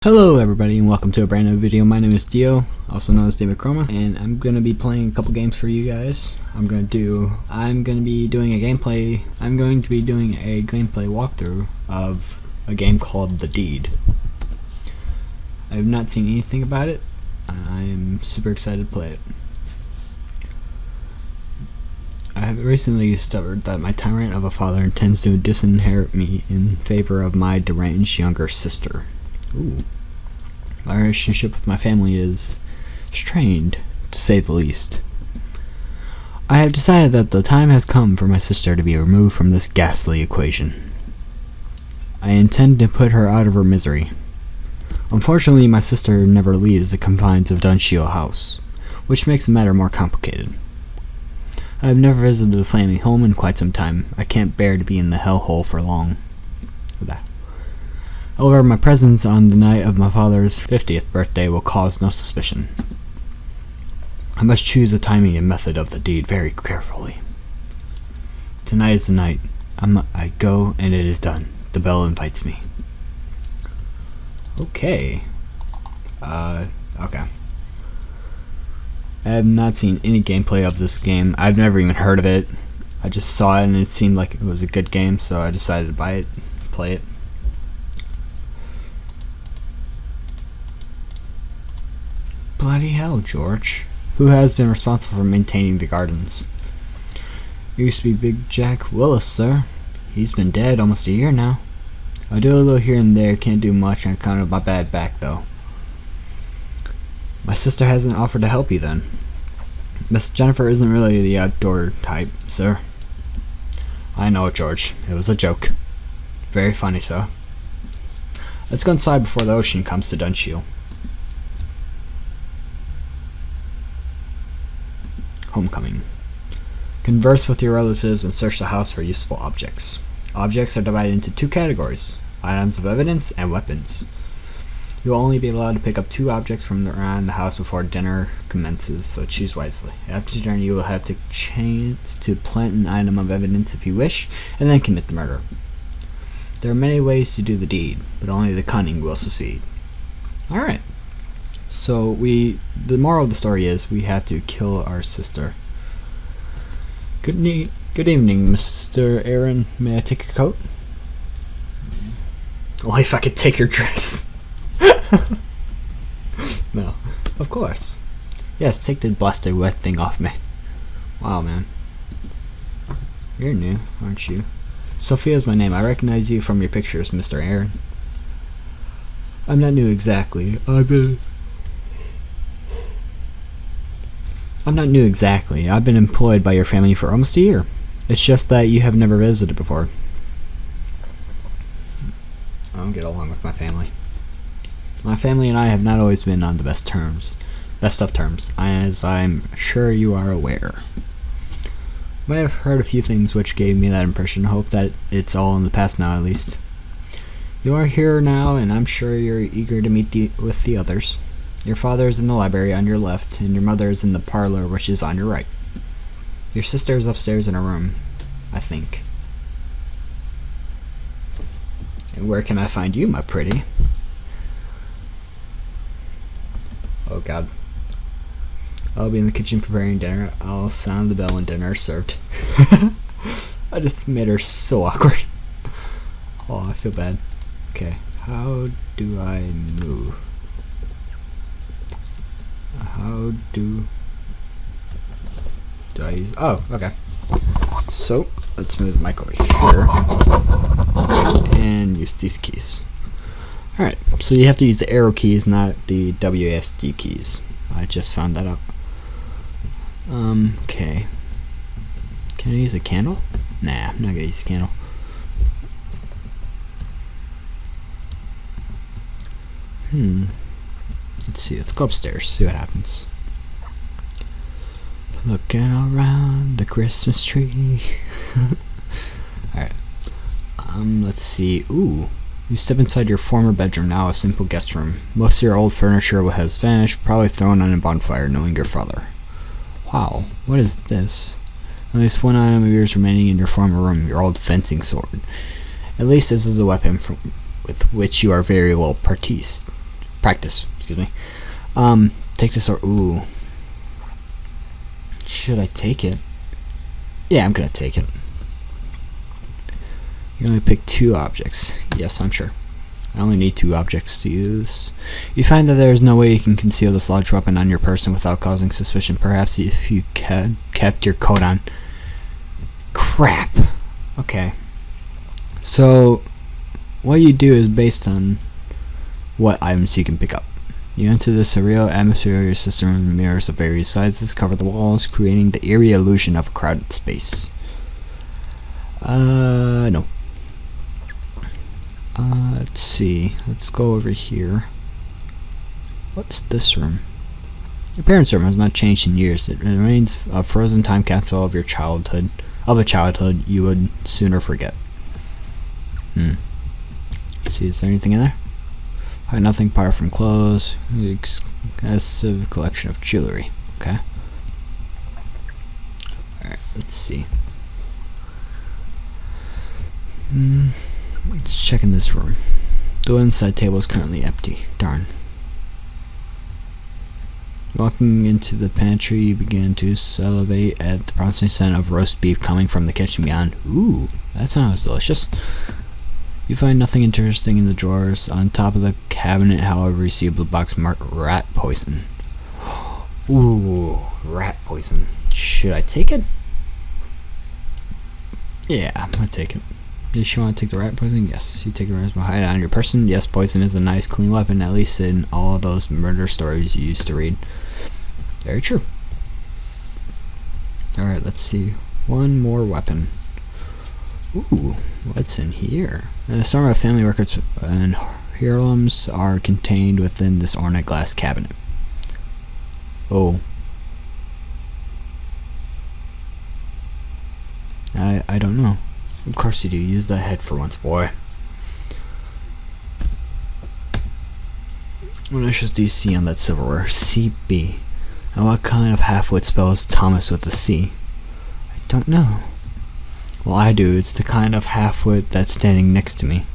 Hello everybody and welcome to a brand new video. My name is Dio, also known as David Chroma, and I'm going to be playing a couple games for you guys. I'm going to be doing a gameplay walkthrough of a game called The Deed. I have not seen anything about it. I am super excited to play it. I have recently discovered that my tyrant of a father intends to disinherit me in favor of my deranged younger sister. Ooh. My relationship with my family is strained, to say the least. I have decided that the time has come for my sister to be removed from this ghastly equation. I intend to put her out of her misery. Unfortunately, my sister never leaves the confines of Dunshield House, which makes the matter more complicated. I have never visited the family home in quite some time. I can't bear to be in the hellhole for long. However, my presence on the night of my father's 50th birthday will cause no suspicion. I must choose the timing and method of the deed very carefully. Tonight is the night. I go and it is done. The bell invites me. Okay. Okay. I have not seen any gameplay of this game. I've never even heard of it. I just saw it and it seemed like it was a good game, so I decided to buy it, play it. Bloody hell, George. Who has been responsible for maintaining the gardens? It used to be Big Jack Willis, sir. He's been dead almost a year now. I do a little here and there, can't do much on account of my bad back, though. My sister hasn't offered to help you, then. Miss Jennifer isn't really the outdoor type, sir. I know, George. It was a joke. Very funny, sir. Let's go inside before the ocean comes to Dunshield. Homecoming. Converse with your relatives and search the house for useful objects. Objects are divided into two categories: items of evidence and weapons. You will only be allowed to pick up 2 objects from around the house before dinner commences, so choose wisely. After dinner you will have the chance to plant an item of evidence if you wish, and then commit the murder. There are many ways to do the deed, but only the cunning will succeed. Alright. So the moral of the story is we have to kill our sister. Good evening, Mr. Aaron. May I take your coat? Only if I could take your dress. No, of course. Yes, take the blasted wet thing off me. Wow, man. You're new, aren't you? Sophia's my name. I recognize you from your pictures, Mr. Aaron. I'm not new exactly. I'm not new exactly. I've been employed by your family for almost a year. It's just that you have never visited before. I don't get along with my family. My family and I have not always been on the best of terms, as I'm sure you are aware. You might have heard a few things which gave me that impression. Hope that it's all in the past now, at least. You are here now, and I'm sure you're eager to meet with the others. Your father is in the library on your left, and your mother is in the parlor, which is on your right. Your sister is upstairs in her room, I think. And where can I find you, my pretty? Oh God. I'll be in the kitchen preparing dinner. I'll sound the bell when dinner is served. I just made her so awkward. Oh, I feel bad. Okay, how do I move? How do I use... Oh, okay. So, let's move the mic over here. And use these keys. Alright, so you have to use the arrow keys, not the WASD keys. I just found that out. Okay. Can I use a candle? Nah, I'm not gonna use a candle. Let's see, let's go upstairs, see what happens. Looking around the Christmas tree. Alright. Let's see. Ooh. You step inside your former bedroom, now a simple guest room. Most of your old furniture has vanished, probably thrown on a bonfire, knowing your father. Wow, what is this? At least one item of yours remaining in your former room, your old fencing sword. At least this is a weapon with which you are very well practiced. Practice, excuse me. Take this or ooh. Should I take it? Yeah, I'm gonna take it. You only pick 2 objects. Yes, I'm sure. I only need 2 objects to use. You find that there is no way you can conceal this large weapon on your person without causing suspicion. Perhaps if you kept your coat on. Crap. Okay. So, what you do is based on what items you can pick up. You enter the surreal atmosphere of your system with mirrors of various sizes cover the walls, creating the eerie illusion of a crowded space. No. Let's see. Let's go over here. What's this room? Your parents' room has not changed in years. It remains a frozen time capsule of your childhood, of a childhood you would sooner forget. Let's see, is there anything in there? Nothing apart from clothes. Extensive collection of jewelry. Okay. Alright, let's see. Let's check in this room. The inside table is currently empty. Darn. Walking into the pantry, you begin to salivate at the processing scent of roast beef coming from the kitchen beyond. Ooh, that sounds delicious. You find nothing interesting in the drawers. On top of the cabinet, however, you see a blue box marked rat poison. Ooh, rat poison. Should I take it? Yeah, I'm gonna take it. Does you want to take the rat poison? Yes, you take the rat poison. Hide it on your person. Yes, poison is a nice, clean weapon, at least in all of those murder stories you used to read. Very true. Alright, let's see. One more weapon. Ooh, what's in here? A sum of family records and heirlooms are contained within this ornate glass cabinet. Oh. I don't know. Of course you do. Use the head for once, boy. What initials do you see on that silverware? CB. And what kind of half-wit spells Thomas with a C? I don't know. Well, I do. It's the kind of half-wit that's standing next to me.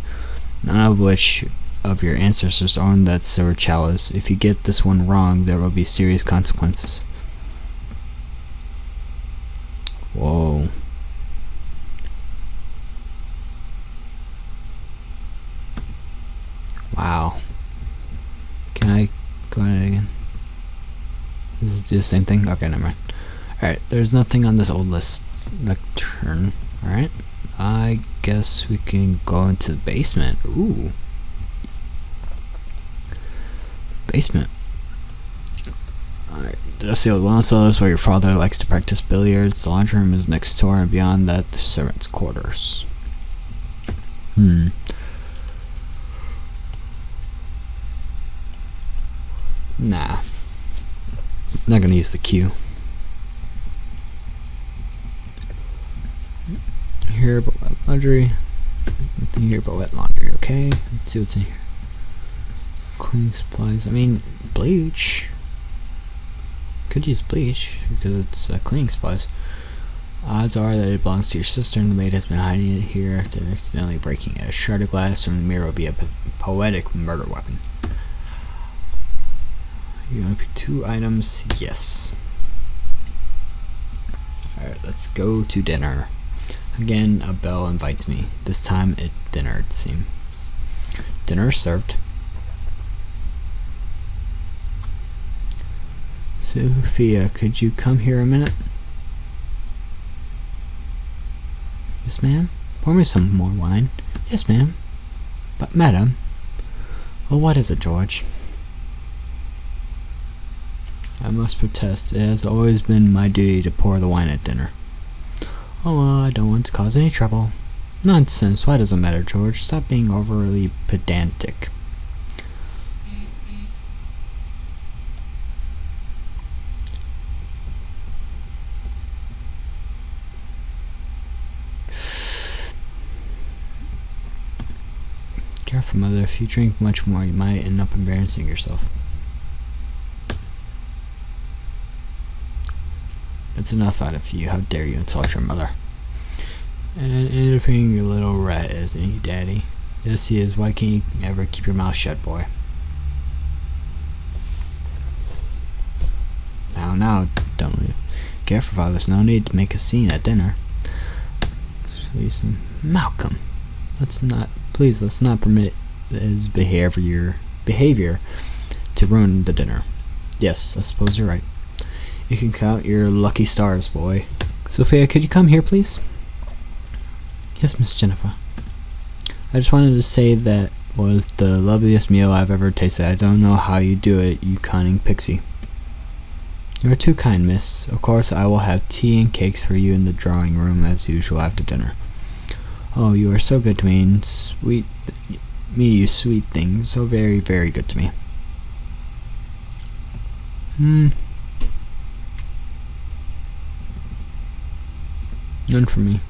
None of which of your ancestors owned that silver chalice. If you get this one wrong, there will be serious consequences. Whoa. Wow. Can I go ahead again? Does it do the same thing? Okay, never mind. Alright, there's nothing on this old list lectern. Alright, I guess we can go into the basement. Ooh. Basement. Alright, just the old wine cellars where your father likes to practice billiards. The laundry room is next door, and beyond that, the servants' quarters. Nah. Not gonna use the queue. Here about wet laundry. Nothing here but wet laundry, okay? Let's see what's in here. Cleaning supplies. I mean, bleach. Could use bleach because it's cleaning supplies. Odds are that it belongs to your sister and the maid has been hiding it here after accidentally breaking it. A shard of glass from the mirror will be a poetic murder weapon. You want to pick 2 items? Yes. Alright, let's go to dinner. Again, a bell invites me. This time it's dinner, it seems. Dinner served. Sophia, could you come here a minute? Yes, ma'am. Pour me some more wine. Yes, ma'am. But, madam. Well, what is it, George? I must protest. It has always been my duty to pour the wine at dinner. Oh, well, I don't want to cause any trouble. Nonsense. Why does it matter, George? Stop being overly pedantic. Careful, mother. If you drink much more, you might end up embarrassing yourself. That's enough out of you. How dare you insult your mother? And interfering your little rat, isn't he, Daddy? Yes, he is. Why can't you ever keep your mouth shut, boy? now, don't leave. Careful, father, there's no need to make a scene at dinner. Malcolm, let's not permit his behavior to ruin the dinner. Yes, I suppose you're right. You can count your lucky stars, boy. Sophia, could you come here, please? Yes, Miss Jennifer. I just wanted to say that was the loveliest meal I've ever tasted. I don't know how you do it, you cunning pixie. You are too kind, miss. Of course, I will have tea and cakes for you in the drawing room as usual after dinner. Oh, you are so good to me, and you sweet thing. So very, very good to me. None for me.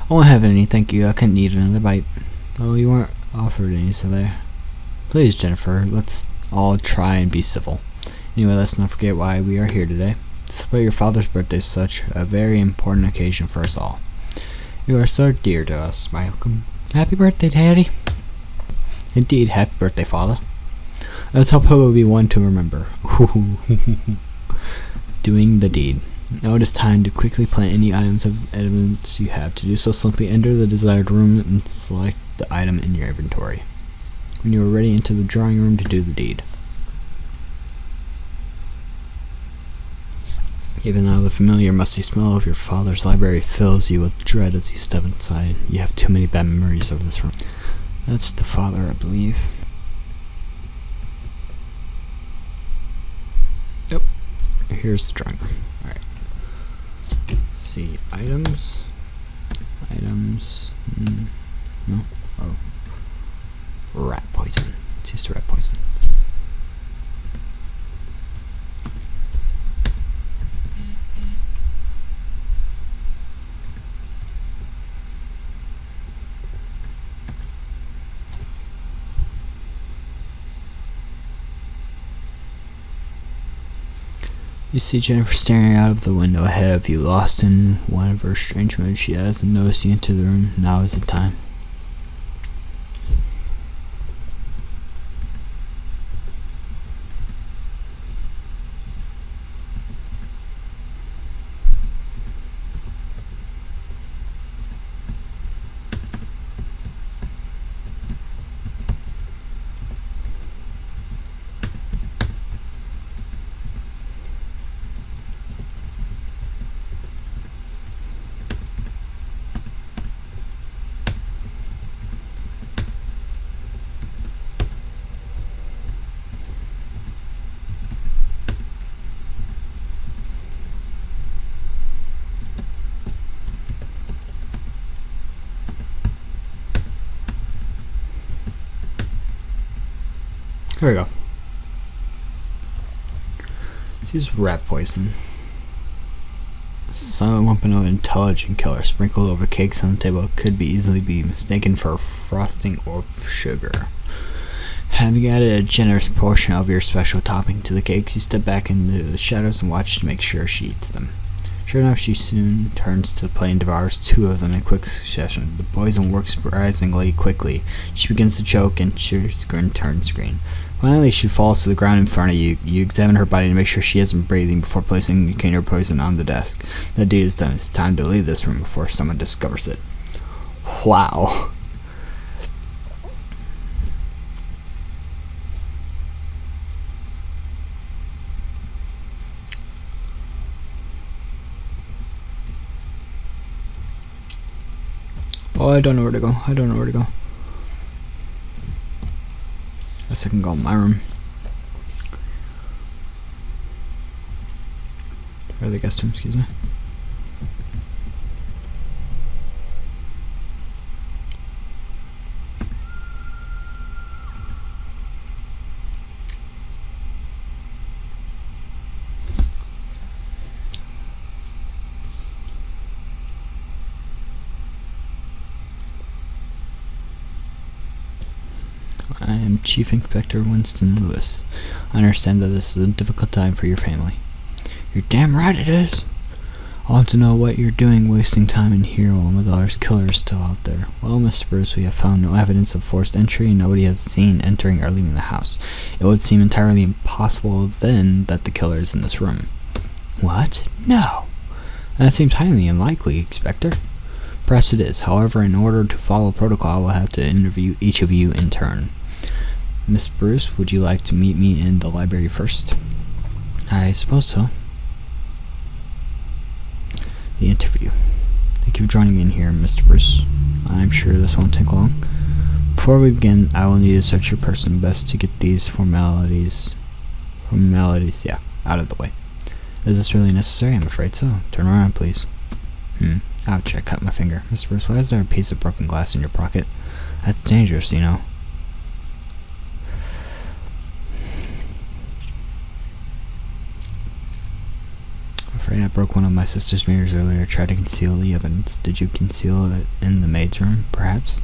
I won't have any, thank you. I couldn't eat another bite. Oh, you weren't offered any, so there. Please, Jennifer, let's all try and be civil. Anyway, let's not forget why we are here today. Despite your father's birthday is such a very important occasion for us all. You are so dear to us, Malcolm. Happy birthday, Daddy. Indeed, happy birthday, Father. Let's hope he will be one to remember. Doing the deed. Now it is time to quickly plant any items of evidence you have. To do so, simply enter the desired room and select the item in your inventory. When you are ready, enter the drawing room to do the deed. Even though the familiar musty smell of your father's library fills you with dread as you step inside, you have too many bad memories of this room. That's the father, I believe. Yep. Here's the drawing room. Alright. See, items. No. Oh. Rat poison. Let's use the rat poison. You see Jennifer staring out of the window ahead of you, lost in one of her strange moods. She hasn't noticed you enter the room. Now is the time. Here we go. Use rat poison. Silent weapon of an intelligent killer sprinkled over cakes on the table could easily be mistaken for frosting or sugar. Having added a generous portion of your special topping to the cakes, you step back into the shadows and watch to make sure she eats them. Sure enough, she soon turns to the plate and devours 2 of them in quick succession. The poison works surprisingly quickly. She begins to choke and her skin turns green. Finally, she falls to the ground in front of you. You examine her body to make sure she isn't breathing before placing the container of poison on the desk. The deed is done. It's time to leave this room before someone discovers it. Wow. Oh, I don't know where to go. Guess I can go in my room. Or the guest room, excuse me. I am Chief Inspector Winston Lewis. I understand that this is a difficult time for your family. You're damn right it is. I want to know what you're doing wasting time in here while my daughter's killer is still out there. Well, Mr. Bruce, we have found no evidence of forced entry and nobody has seen entering or leaving the house. It would seem entirely impossible then that the killer is in this room. What? No. That seems highly unlikely, Inspector. Perhaps it is. However, in order to follow protocol, I will have to interview each of you in turn. Miss Bruce, would you like to meet me in the library first? I suppose so. The interview. Thank you for joining me in here, Mr. Bruce. I'm sure this won't take long. Before we begin, I will need to search your person best to get these formalities, out of the way. Is this really necessary? I'm afraid so. Turn around, please. Ouch, I cut my finger. Mr. Bruce, why is there a piece of broken glass in your pocket? That's dangerous, you know. I'm afraid I broke one of my sister's mirrors earlier. Tried to conceal the evidence. Did you conceal it in the maid's room, perhaps?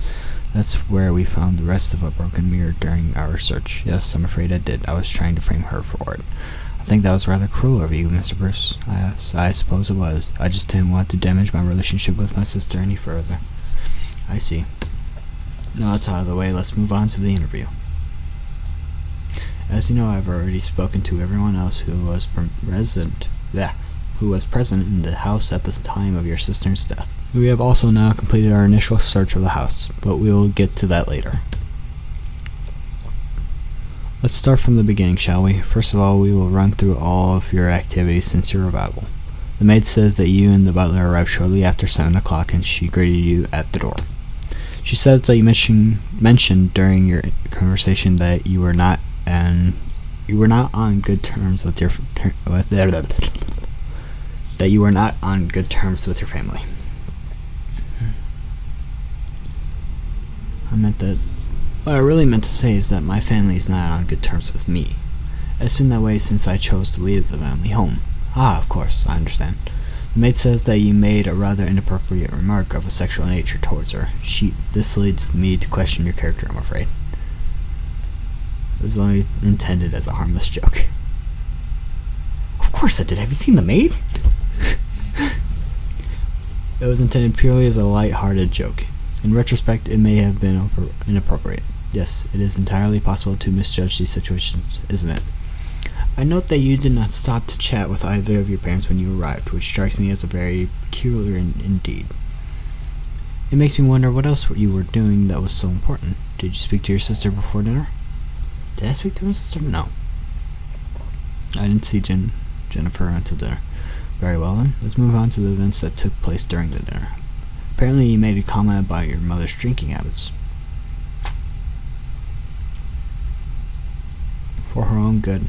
That's where we found the rest of a broken mirror during our search. Yes, I'm afraid I did. I was trying to frame her for it. I think that was rather cruel of you, Mr. Bruce. I suppose it was. I just didn't want to damage my relationship with my sister any further. I see. Now that's out of the way, let's move on to the interview. As you know, I've already spoken to everyone else who was present in the house at the time of your sister's death. We have also now completed our initial search of the house, but we will get to that later. Let's start from the beginning, shall we? First of all, we will run through all of your activities since your arrival. The maid says that you and the butler arrived shortly after 7 o'clock and she greeted you at the door. She says that you mentioned during your conversation that you were not on good terms with your family. What I really meant to say is that my family is not on good terms with me. It's been that way since I chose to leave the family home. Ah, of course, I understand. The maid says that you made a rather inappropriate remark of a sexual nature towards her. This leads me to question your character, I'm afraid. It was only intended as a harmless joke. Of course I did. Have you seen the maid? It was intended purely as a light-hearted joke. In retrospect, it may have been inappropriate. Yes, it is entirely possible to misjudge these situations, isn't it? I note that you did not stop to chat with either of your parents when you arrived, which strikes me as a very peculiar indeed. It makes me wonder what else you were doing that was so important. Did you speak to your sister before dinner? Did I speak to my sister? No. I didn't see Jennifer until dinner. Very well then, let's move on to the events that took place during the dinner. Apparently you made a comment about your mother's drinking habits. For her own good.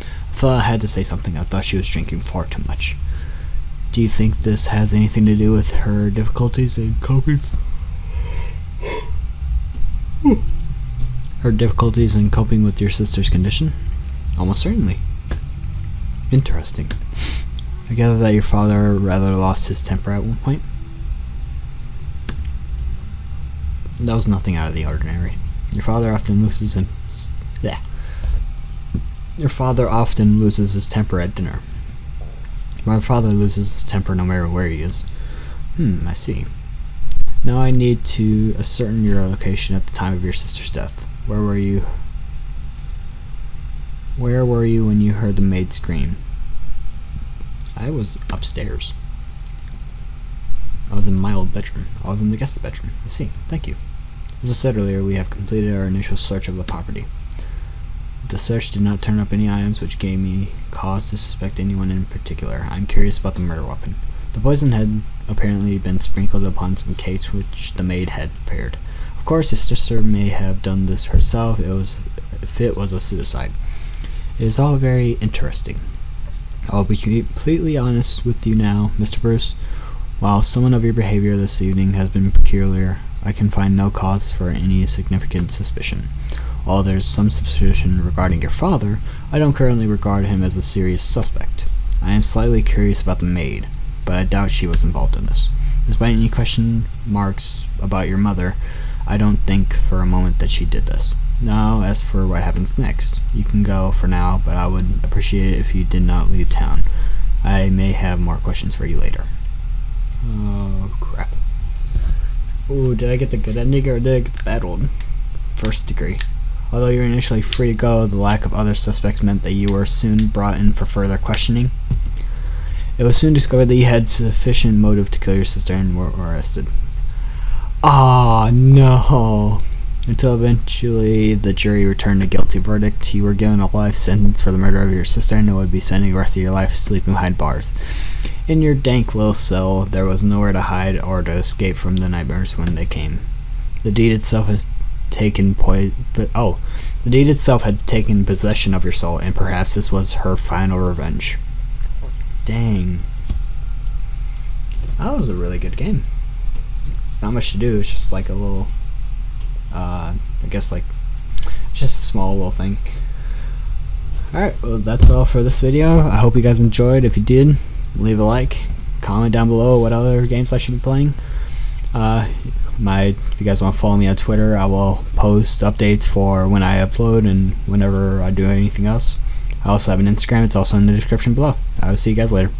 I thought I had to say something. I thought she was drinking far too much. Do you think this has anything to do with her difficulties in coping? Her difficulties in coping with your sister's condition? Almost certainly. Interesting. I gather that your father rather lost his temper at one point? That was nothing out of the ordinary. Your father often loses his temper at dinner. My father loses his temper no matter where he is. I see. Now I need to ascertain your location at the time of your sister's death. Where were you when you heard the maid scream? I was upstairs. I was in my old bedroom. I was in the guest bedroom. I see. Thank you. As I said earlier, we have completed our initial search of the property. The search did not turn up any items which gave me cause to suspect anyone in particular. I'm curious about the murder weapon. The poison had apparently been sprinkled upon some cakes which the maid had prepared. Of course, his sister may have done this herself if it was a suicide. It is all very interesting. I'll be completely honest with you now, Mr. Bruce. While some of your behavior this evening has been peculiar, I can find no cause for any significant suspicion. While there is some suspicion regarding your father, I don't currently regard him as a serious suspect. I am slightly curious about the maid, but I doubt she was involved in this. Despite any question marks about your mother, I don't think for a moment that she did this. Now, as for what happens next, you can go for now, but I would appreciate it if you did not leave town. I may have more questions for you later. Oh, crap. Ooh, did I get the good ending or did I get the bad one? First degree. Although you were initially free to go, the lack of other suspects meant that you were soon brought in for further questioning. It was soon discovered that you had sufficient motive to kill your sister and were arrested. Ah, no. Until eventually the jury returned a guilty verdict. You were given a life sentence for the murder of your sister and would be spending the rest of your life sleeping behind bars. In your dank little cell, there was nowhere to hide or to escape from the nightmares when they came. The deed itself had taken possession of your soul, and perhaps this was her final revenge. Dang. That was a really good game. Not much to do, it's just like a little, I guess like, just a small little thing. Alright, well that's all for this video. I hope you guys enjoyed. If you did, leave a like, comment down below what other games I should be playing. If you guys want to follow me on Twitter, I will post updates for when I upload and whenever I do anything else. I also have an Instagram, it's also in the description below. I will see you guys later.